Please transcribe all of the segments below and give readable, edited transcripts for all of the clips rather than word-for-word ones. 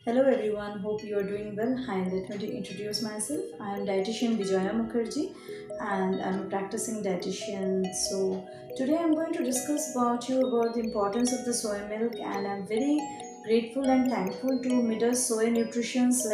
Hello everyone, hope you are doing well. Hi, let me introduce myself. I am dietitian Vijaya Mukherjee and I'm a practicing dietitian. So today I'm going to discuss about the importance of the soy milk, and I'm very grateful and thankful to Midas Soy Nutritions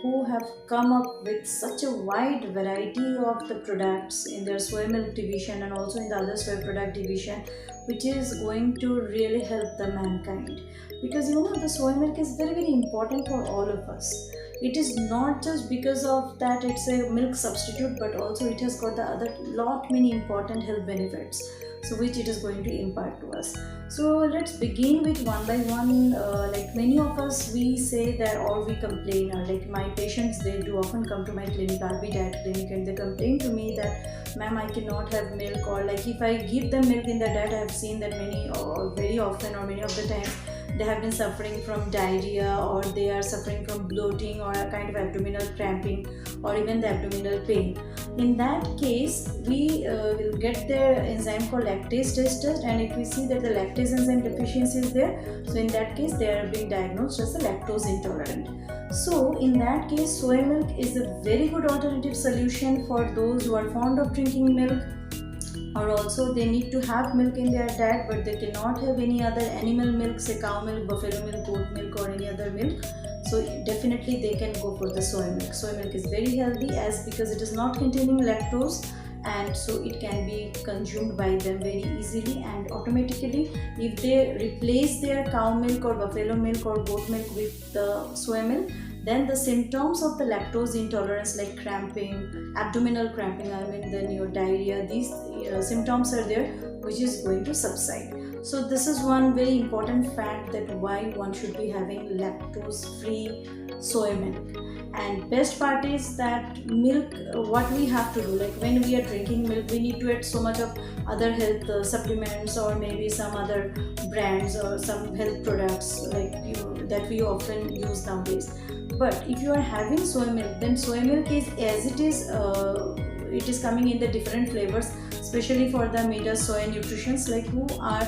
who have come up with such a wide variety of the products in their soy milk division and also in the other soy product division, which is going to really help the mankind, because the soy milk is very important for all of us. It is not just because of that it's a milk substitute, but also it has got the other lot many important health benefits, so which it is going to impart to us. So let's begin with one by one. Like many of us, we say that, or we complain, or like my patients, they do often come to my clinic, RB Diet Clinic, and they complain to me that, ma'am, I cannot have milk, or like if I give them milk in the diet, I have seen that many or very often or many of the times they have been suffering from diarrhea, or they are suffering from bloating or a kind of abdominal cramping, or even the abdominal pain. In that case, we will get their enzyme called lactase tested, and if we see that the lactase enzyme deficiency is there, so in that case they are being diagnosed as a lactose intolerant. So in that case, soy milk is a very good alternative solution for those who are fond of drinking milk, or also they need to have milk in their diet but they cannot have any other animal milk, say cow milk, buffalo milk, goat milk, or any other milk. So definitely they can go for the soy milk. Soy milk is very healthy, as because it is not containing lactose, and so it can be consumed by them very easily and automatically. If they replace their cow milk or buffalo milk or goat milk with the soy milk, then the symptoms of the lactose intolerance, like cramping, abdominal cramping, I mean then your diarrhea, these symptoms are there, which is going to subside. So this is one very important fact, that why one should be having lactose free soy milk. And best part is that milk, what we have to do, like when we are drinking milk, we need to add so much of other health supplements, or maybe some other brands or some health products that we often use nowadays. But if you are having soy milk, then soy milk is as it is. It is coming in the different flavors, especially for the Midas Soy Nutritions, like who are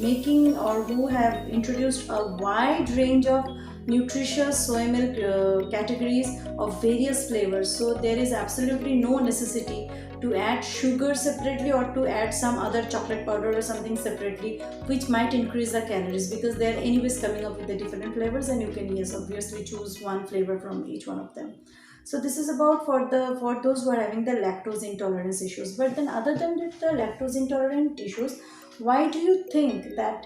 making or who have introduced a wide range of nutritious soy milk categories of various flavors. So there is absolutely no necessity to add sugar separately, or to add some other chocolate powder or something separately, which might increase the calories, because they are anyways coming up with the different flavors, and you can, yes, obviously choose one flavor from each one of them. So this is about for those who are having the lactose intolerance issues. But then other than the lactose intolerant issues, why do you think that,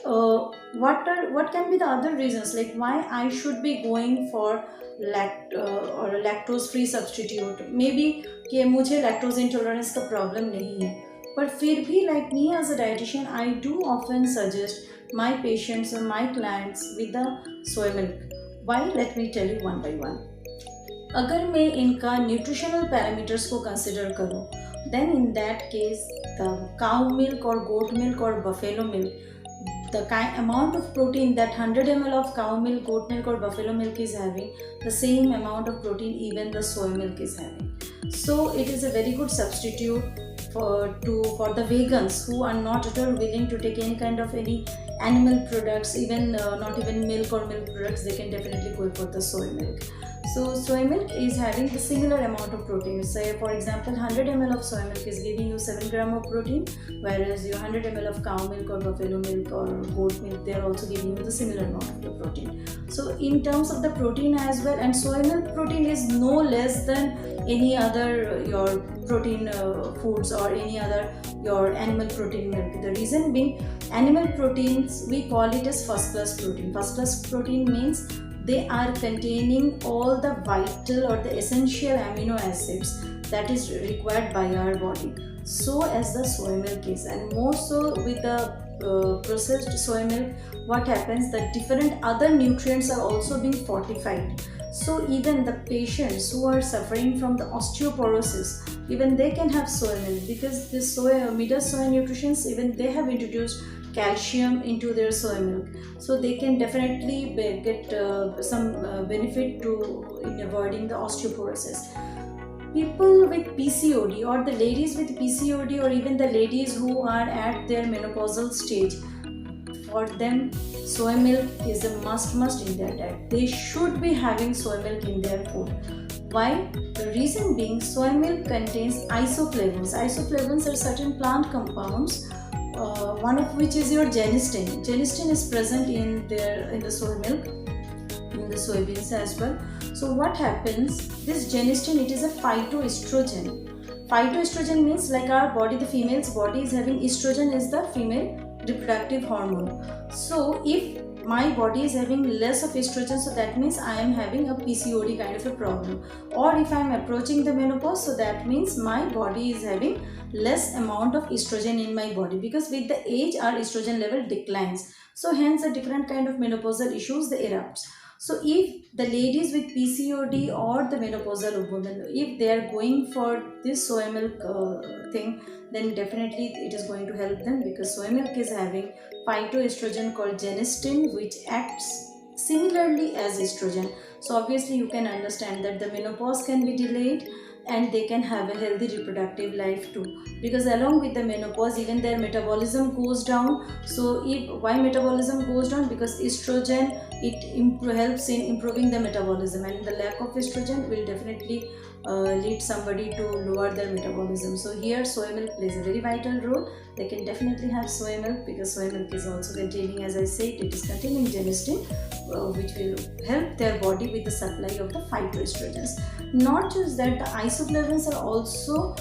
what can be the other reasons, like why I should be going for or a lactose free substitute? Maybe कि मुझे lactose intolerance का problem नहीं है, but फिर भी, like me as a dietitian, I do often suggest my patients or my clients with the soy milk. Why? Let me tell you one by one. अगर मैं इनका न्यूट्रिशनल पैरामीटर्स को consider करूं, then in that case the cow milk or goat milk or buffalo milk, the amount of protein that 100 ml of cow milk, goat milk or buffalo milk is having, the same amount of protein even the soy milk is having. So it is a very good substitute for the vegans who are not at all willing to take any kind of any animal products, even not even milk or milk products. They can definitely go for the soy milk. So soy milk is having the similar amount of protein. Say for example, 100 ml of soy milk is giving you 7 gram of protein, whereas your 100 ml of cow milk or buffalo milk or goat milk, they are also giving you the similar amount of the protein. So in terms of the protein as well, and soy milk protein is no less than any other your protein foods, or any other your animal protein milk. The reason being, animal proteins, we call it as first class protein. First class protein means they are containing all the vital or the essential amino acids that is required by our body, so as the soy milk is. And more so with the processed soy milk, what happens, that different other nutrients are also being fortified. So even the patients who are suffering from the osteoporosis, even they can have soy milk, because this Midas Soy Nutritions, even they have introduced calcium into their soy milk, so they can definitely get some benefit to in avoiding the osteoporosis. People with PCOD, or the ladies with PCOD, or even the ladies who are at their menopausal stage, for them soy milk is a must in their diet. They should be having soy milk in their food. Why? The reason being, soy milk contains isoflavones. Isoflavones are certain plant compounds, one of which is your genistein. Genistein is present in the soy milk, in the soybeans as well. So what happens? This genistein, it is a phytoestrogen. Phytoestrogen means, like our body, the female's body is having estrogen as the female reproductive hormone. So if my body is having less of estrogen, so that means I am having a PCOD kind of a problem. Or if I am approaching the menopause, so that means my body is having less amount of estrogen in my body, because with the age our estrogen level declines. So hence a different kind of menopausal issues they erupts. So if the ladies with PCOD or the menopausal women, if they are going for this soy milk thing, then definitely it is going to help them, because soy milk is having phytoestrogen called genistein, which acts similarly as estrogen. So obviously you can understand that the menopause can be delayed and they can have a healthy reproductive life too, because along with the menopause even their metabolism goes down. So why metabolism goes down? Because estrogen, it helps in improving the metabolism, and the lack of estrogen will definitely lead somebody to lower their metabolism. So here soy milk plays a very vital role. They can definitely have soy milk, because soy milk is also containing, as I said, it is containing genistein, which will help their body with the supply of the phytoestrogens. Not just that, the isoflavones are also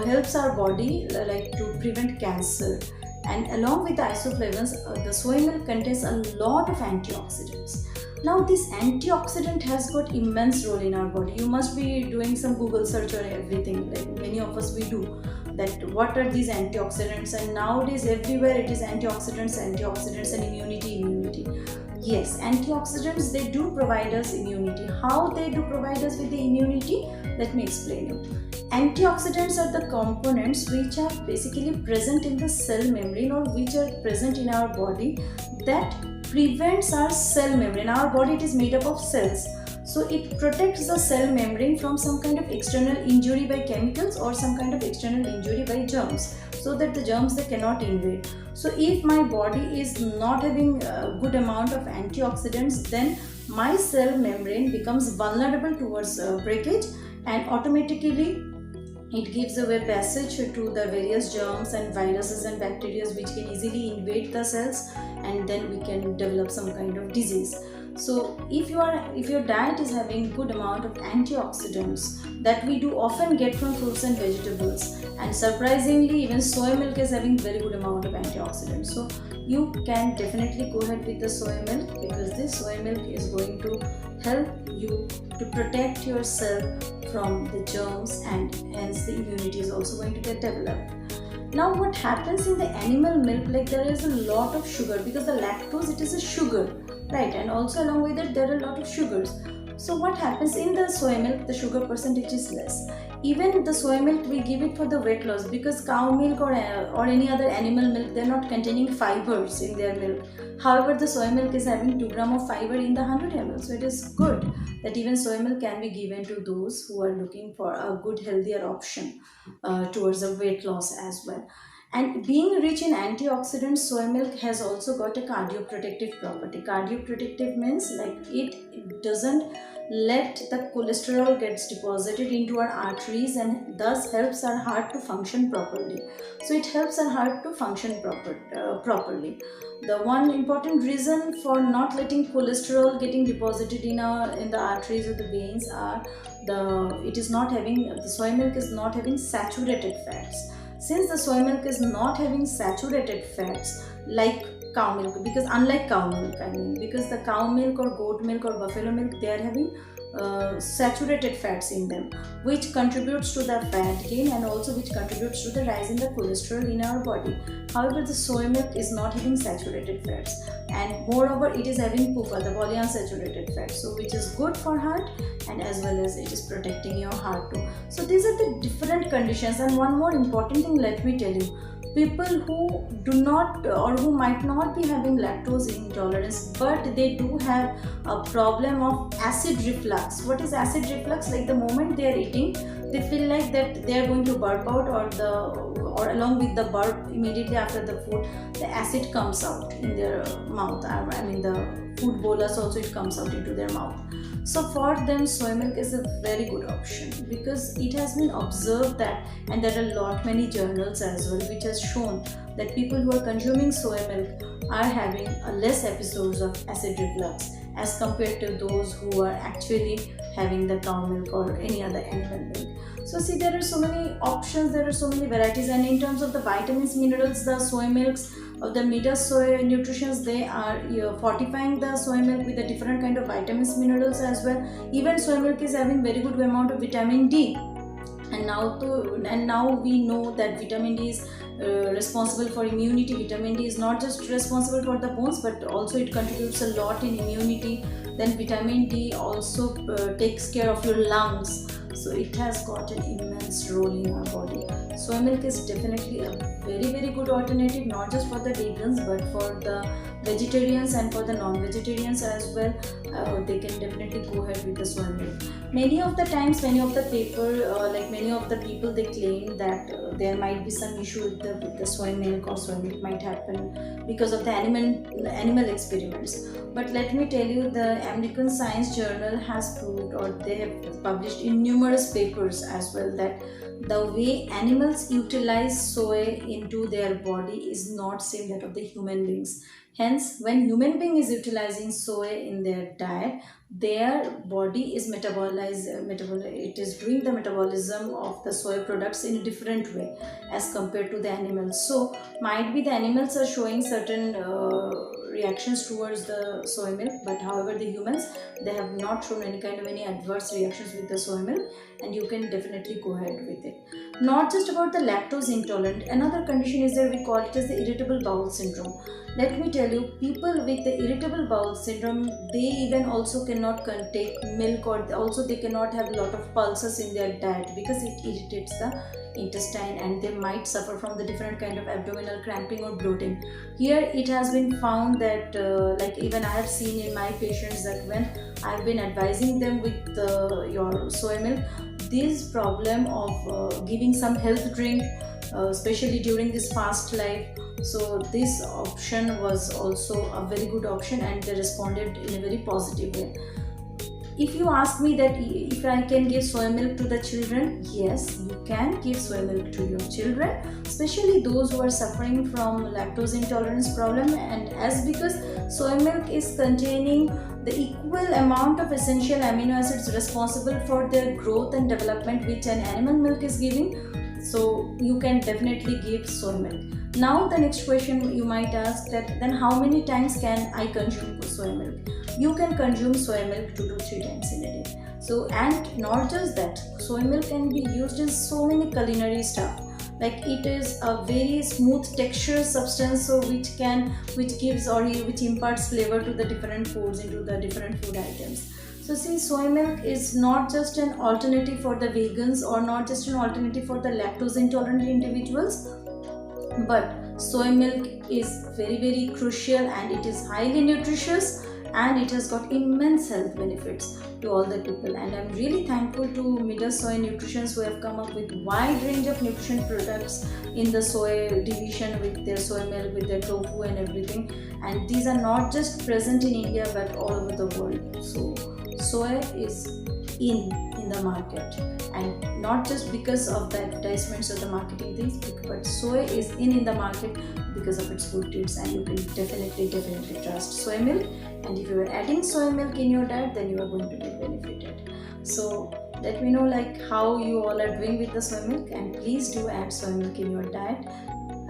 helps our body like to prevent cancer. And along with the isoflavones, the soy milk contains a lot of antioxidants. Now this antioxidant has got immense role in our body. You must be doing some Google search or everything, like many of us we do, that what are these antioxidants, and nowadays everywhere it is antioxidants and immunity. Yes, antioxidants, they do provide us immunity. How they do provide us with the immunity? Let me explain you. Antioxidants are the components which are basically present in the cell membrane, or which are present in our body, that prevents our cell membrane. Our body, it is made up of cells. So it protects the cell membrane from some kind of external injury by chemicals or some kind of external injury by germs, so that the germs, they cannot invade. So if my body is not having a good amount of antioxidants, then my cell membrane becomes vulnerable towards breakage, and automatically it gives away passage to the various germs and viruses and bacteria which can easily invade the cells, and then we can develop some kind of disease. So if your diet is having good amount of antioxidants that we do often get from fruits and vegetables, and surprisingly even soy milk is having very good amount of antioxidants, so you can definitely go ahead with the soy milk, because this soy milk is going to help you to protect yourself from the germs, and hence the immunity is also going to get developed. Now what happens in the animal milk, like there is a lot of sugar, because the lactose, it is a sugar, right? And also along with it there are a lot of sugars. So what happens in the soy milk, the sugar percentage is less. Even the soy milk, we give it for the weight loss, because cow milk or any other animal milk, they are not containing fibers in their milk. However, the soy milk is having 2 grams of fiber in the 100 ml. So it is good that even soy milk can be given to those who are looking for a good healthier option towards a weight loss as well. And being rich in antioxidants, soy milk has also got a cardioprotective property. Cardioprotective means like it doesn't let the cholesterol gets deposited into our arteries, and thus helps our heart to function properly. So it helps our heart to function properly. The one important reason for not letting cholesterol getting deposited in the arteries or the veins are the soy milk is not having saturated fats. Since the soy milk is not having saturated fats like cow milk, because unlike cow milk, because the cow milk or goat milk or buffalo milk, they are having saturated fats in them, which contributes to the fat gain and also which contributes to the rise in the cholesterol in our body. However, the soy milk is not having saturated fats, and moreover it is having PUFA, the polyunsaturated fat, so which is good for heart, and as well as it is protecting your heart too. So these are the different conditions. And one more important thing, let me tell you, People who do not or who might not be having lactose intolerance, but they do have a problem of acid reflux. What is acid reflux? Like the moment they are eating, they feel like that they are going to burp out, or along with the burp, immediately after the food, the acid comes out in their mouth. I mean the food bolus also, it comes out into their mouth. So for them, soy milk is a very good option, because it has been observed that, and there are a lot many journals as well which has shown that people who are consuming soy milk are having a less episodes of acid reflux as compared to those who are actually having the cow milk or any other animal milk. So see, there are so many options, there are so many varieties, and in terms of the vitamins, minerals, the soy milks of the Mida Soy Nutritions, they are fortifying the soy milk with a different kind of vitamins, minerals as well. Even soy milk is having very good amount of vitamin D. And now we know that vitamin D is responsible for immunity. Vitamin D is not just responsible for the bones, but also it contributes a lot in immunity. Then vitamin D also takes care of your lungs, so it has got an immense role in our body. Soy milk is definitely a very good alternative, not just for the vegans but for the vegetarians and for the non-vegetarians as well. They can definitely go ahead with the soy milk. Many of the times, many of the many of the people, they claim that there might be some issue with the soy milk, or soy milk might happen because of the animal experiments. But let me tell you, the American Science Journal has proved, or they have published in numerous papers as well, that the way animals utilize soy into their body is not same that of the human beings. Hence, when human being is utilizing soy in their diet, their body is it is doing the metabolism of the soy products in a different way as compared to the animals. So might be the animals are showing certain reactions towards the soy milk, but however the humans, they have not shown any adverse reactions with the soy milk, and you can definitely go ahead with it. Not just about the lactose intolerant, another condition is there, we call it as the irritable bowel syndrome. Let me tell you, people with the irritable bowel syndrome, they even also cannot take milk, or also they cannot have a lot of pulses in their diet because it irritates the intestine, and they might suffer from the different kind of abdominal cramping or bloating. Here it has been found that like even I have seen in my patients that when I've been advising them with your soy milk, this problem of giving some health drink, especially during this fast life, so this option was also a very good option, and they responded in a very positive way. If you ask me that if I can give soy milk to the children, yes, you can give soy milk to your children, especially those who are suffering from lactose intolerance problem. And as because soy milk is containing the equal amount of essential amino acids responsible for their growth and development which an animal milk is giving, so you can definitely give soy milk. Now the next question you might ask, that then how many times can I consume soy milk? You can consume soy milk 2 to 3 times in a day. So, and not just that, soy milk can be used in so many culinary stuff. Like it is a very smooth texture substance, so which gives or which imparts flavor to the different foods, into the different food items. So see, soy milk is not just an alternative for the vegans, or not just an alternative for the lactose intolerant individuals, but soy milk is very crucial, and it is highly nutritious, and it has got immense health benefits to all the people. And I'm really thankful to Midas Soy Nutritions, who have come up with wide range of nutrition products in the soy division, with their soy milk, with their tofu and everything. And these are not just present in India but all over the world. So soy is in the market, and not just because of the advertisements or the marketing things, but soy is in the market because of its good deeds, and you can definitely trust soy milk. And if you are adding soy milk in your diet, then you are going to be benefited. So let me know like how you all are doing with the soy milk, and please do add soy milk in your diet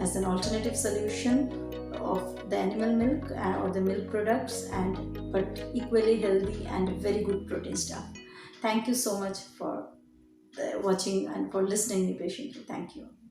as an alternative solution of the animal milk or the milk products, and but equally healthy and very good protein stuff. Thank you so much for watching and for listening me patiently. Thank you.